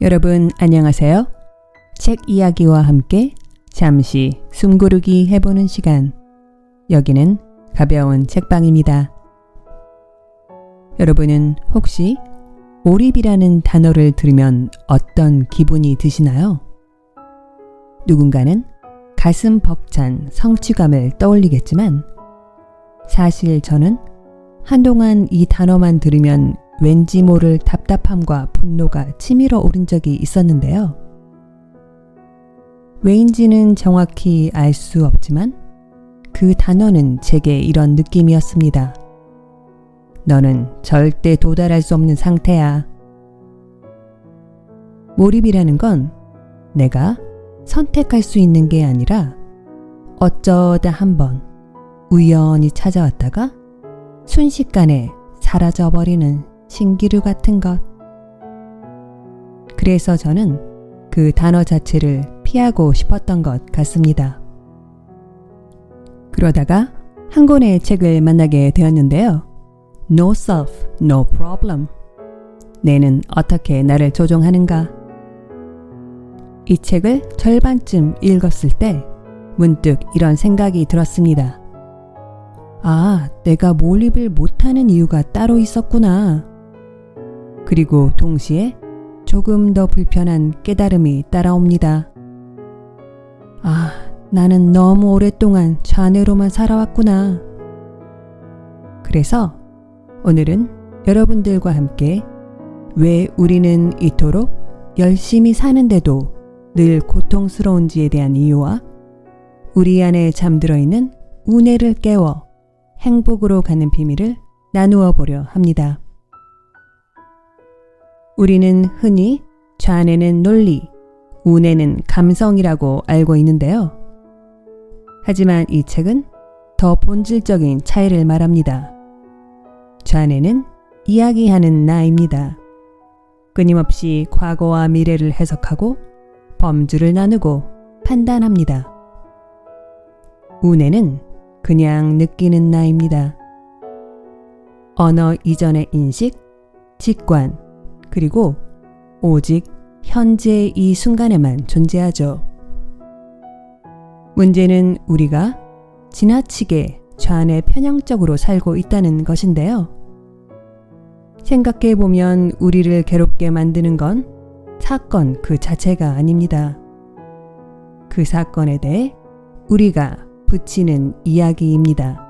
여러분 안녕하세요. 책 이야기와 함께 잠시 숨고르기 해보는 시간. 여기는 가벼운 책방입니다. 여러분은 혹시 몰입이라는 단어를 들으면 어떤 기분이 드시나요? 누군가는 가슴 벅찬 성취감을 떠올리겠지만 사실 저는 한동안 이 단어만 들으면 왠지 모를 답답함과 분노가 치밀어 오른 적이 있었는데요. 왜인지는 정확히 알 수 없지만 그 단어는 제게 이런 느낌이었습니다. 너는 절대 도달할 수 없는 상태야. 몰입이라는 건 내가 선택할 수 있는 게 아니라 어쩌다 한번 우연히 찾아왔다가 순식간에 사라져버리는 신기루 같은 것. 그래서 저는 그 단어 자체를 피하고 싶었던 것 같습니다. 그러다가 한 권의 책을 만나게 되었는데요. No self, no problem. 내는 어떻게 나를 조종하는가? 이 책을 절반쯤 읽었을 때 문득 이런 생각이 들었습니다. 아, 내가 몰입을 못하는 이유가 따로 있었구나. 그리고 동시에 조금 더 불편한 깨달음이 따라옵니다. 아, 나는 너무 오랫동안 좌뇌로만 살아왔구나. 그래서 오늘은 여러분들과 함께 왜 우리는 이토록 열심히 사는데도 늘 고통스러운지에 대한 이유와 우리 안에 잠들어 있는 우뇌를 깨워 행복으로 가는 비밀을 나누어 보려 합니다. 우리는 흔히 좌뇌는 논리, 우뇌는 감성이라고 알고 있는데요. 하지만 이 책은 더 본질적인 차이를 말합니다. 좌뇌는 이야기하는 나입니다. 끊임없이 과거와 미래를 해석하고 범주를 나누고 판단합니다. 우뇌는 그냥 느끼는 나입니다. 언어 이전의 인식, 직관, 그리고 오직 현재의 이 순간에만 존재하죠. 문제는 우리가 지나치게 좌뇌 편향적으로 살고 있다는 것인데요. 생각해보면 우리를 괴롭게 만드는 건 사건 그 자체가 아닙니다. 그 사건에 대해 우리가 붙이는 이야기입니다.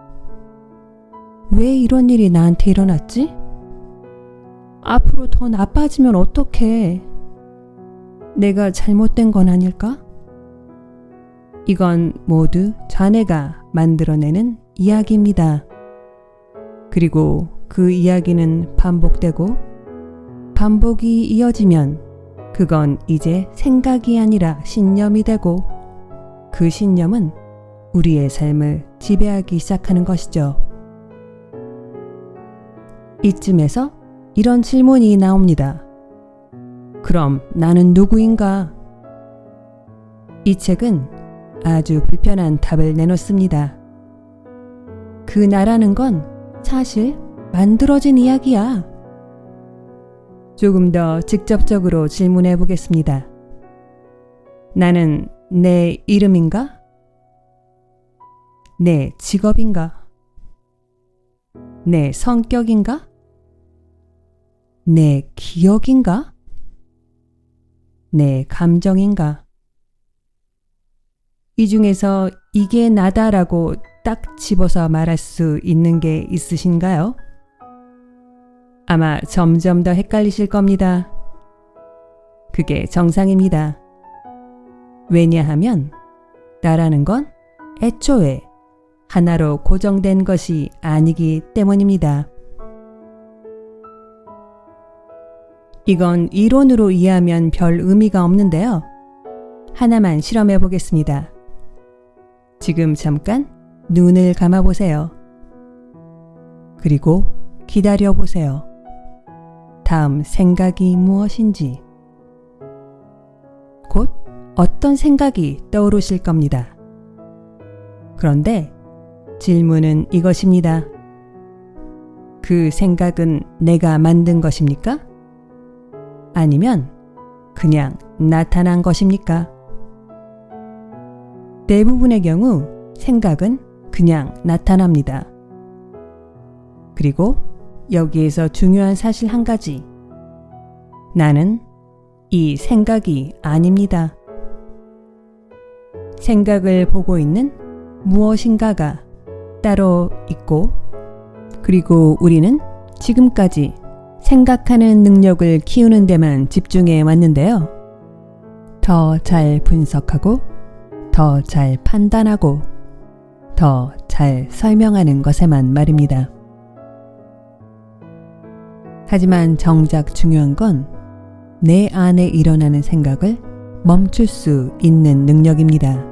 왜 이런 일이 나한테 일어났지? 앞으로 더 나빠지면 어떡해? 내가 잘못된 건 아닐까? 이건 모두 좌뇌가 만들어내는 이야기입니다. 그리고 그 이야기는 반복되고 반복이 이어지면 그건 이제 생각이 아니라 신념이 되고 그 신념은 우리의 삶을 지배하기 시작하는 것이죠. 이쯤에서 이런 질문이 나옵니다. 그럼 나는 누구인가? 이 책은 아주 불편한 답을 내놓습니다. 그 나라는 건 사실 만들어진 이야기야. 조금 더 직접적으로 질문해 보겠습니다. 나는 내 이름인가? 내 직업인가? 내 성격인가? 내 기억인가? 내 감정인가? 이 중에서 이게 나다라고 딱 집어서 말할 수 있는 게 있으신가요? 아마 점점 더 헷갈리실 겁니다. 그게 정상입니다. 왜냐하면 나라는 건 애초에 하나로 고정된 것이 아니기 때문입니다. 이건 이론으로 이해하면 별 의미가 없는데요. 하나만 실험해 보겠습니다. 지금 잠깐 눈을 감아 보세요. 그리고 기다려 보세요. 다음 생각이 무엇인지. 곧 어떤 생각이 떠오르실 겁니다. 그런데 질문은 이것입니다. 그 생각은 내가 만든 것입니까? 아니면 그냥 나타난 것입니까? 대부분의 경우 생각은 그냥 나타납니다. 그리고 여기에서 중요한 사실 한 가지. 나는 이 생각이 아닙니다. 생각을 보고 있는 무엇인가가 따로 있고, 그리고 우리는 지금까지 생각하는 능력을 키우는 데만 집중해 왔는데요. 더 잘 분석하고, 더 잘 판단하고, 더 잘 설명하는 것에만 말입니다. 하지만 정작 중요한 건 내 안에 일어나는 생각을 멈출 수 있는 능력입니다.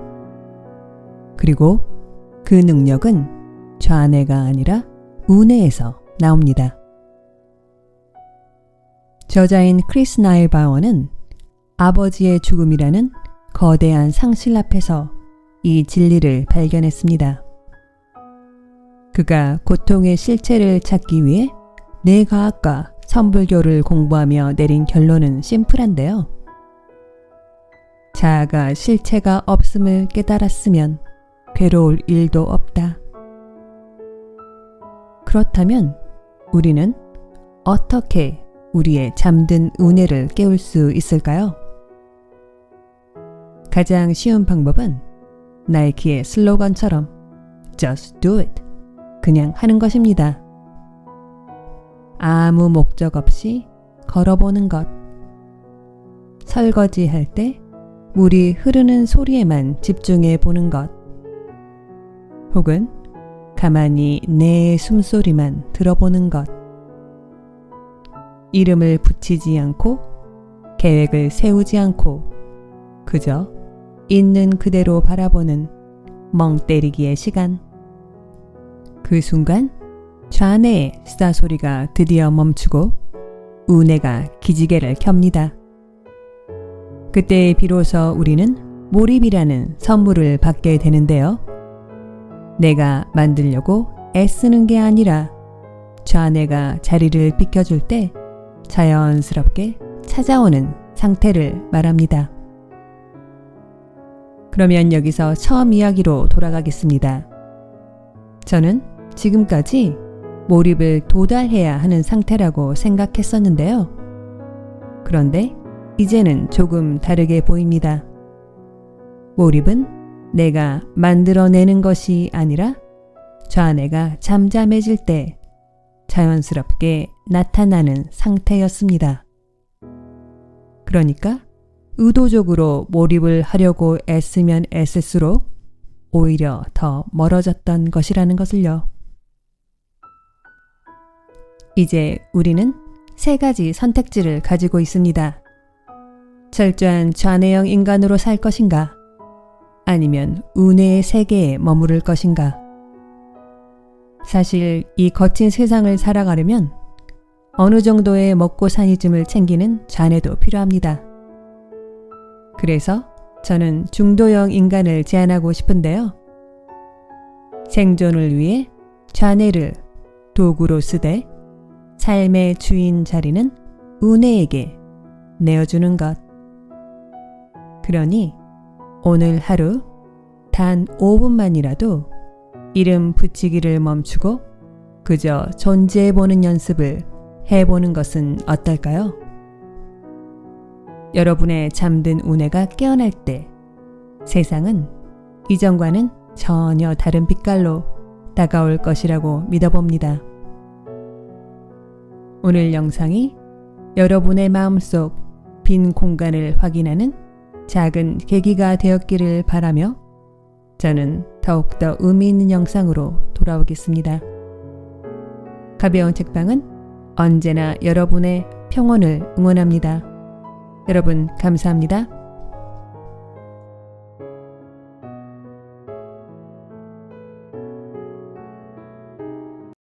그리고 그 능력은 좌뇌가 아니라 우뇌에서 나옵니다. 저자인 크리스 나일바워는 아버지의 죽음이라는 거대한 상실 앞에서 이 진리를 발견했습니다. 그가 고통의 실체를 찾기 위해 뇌과학과 선불교를 공부하며 내린 결론은 심플한데요. 자아가 실체가 없음을 깨달았으면 괴로울 일도 없다. 그렇다면 우리는 어떻게 우리의 잠든 우뇌를 깨울 수 있을까요? 가장 쉬운 방법은 나이키의 슬로건처럼 Just do it. 그냥 하는 것입니다. 아무 목적 없이 걸어보는 것. 설거지할 때 물이 흐르는 소리에만 집중해 보는 것. 혹은 가만히 내 숨소리만 들어보는 것. 이름을 붙이지 않고 계획을 세우지 않고 그저 있는 그대로 바라보는 멍 때리기의 시간. 그 순간 좌뇌의 수다소리가 드디어 멈추고 우뇌가 기지개를 켭니다. 그때 비로소 우리는 몰입이라는 선물을 받게 되는데요. 내가 만들려고 애쓰는 게 아니라 좌뇌가 자리를 비켜줄 때 자연스럽게 찾아오는 상태를 말합니다. 그러면 여기서 처음 이야기로 돌아가겠습니다. 저는 지금까지 몰입을 도달해야 하는 상태라고 생각했었는데요. 그런데 이제는 조금 다르게 보입니다. 몰입은 내가 만들어내는 것이 아니라 좌뇌가 잠잠해질 때 자연스럽게 나타나는 상태였습니다. 그러니까 의도적으로 몰입을 하려고 애쓰면 애쓸수록 오히려 더 멀어졌던 것이라는 것을요. 이제 우리는 세 가지 선택지를 가지고 있습니다. 철저한 좌뇌형 인간으로 살 것인가? 아니면 우뇌의 세계에 머무를 것인가? 사실 이 거친 세상을 살아가려면 어느 정도의 먹고 사니즘을 챙기는 좌뇌도 필요합니다. 그래서 저는 중도형 인간을 제안하고 싶은데요. 생존을 위해 좌뇌를 도구로 쓰되 삶의 주인 자리는 우뇌에게 내어주는 것. 그러니 오늘 하루 단 5분만이라도 이름 붙이기를 멈추고 그저 존재해보는 연습을 해보는 것은 어떨까요? 여러분의 잠든 우뇌가 깨어날 때 세상은 이전과는 전혀 다른 빛깔로 다가올 것이라고 믿어봅니다. 오늘 영상이 여러분의 마음속 빈 공간을 확인하는 작은 계기가 되었기를 바라며 저는 더욱더 의미 있는 영상으로 돌아오겠습니다. 가벼운 책방은 언제나 여러분의 평온을 응원합니다. 여러분 감사합니다.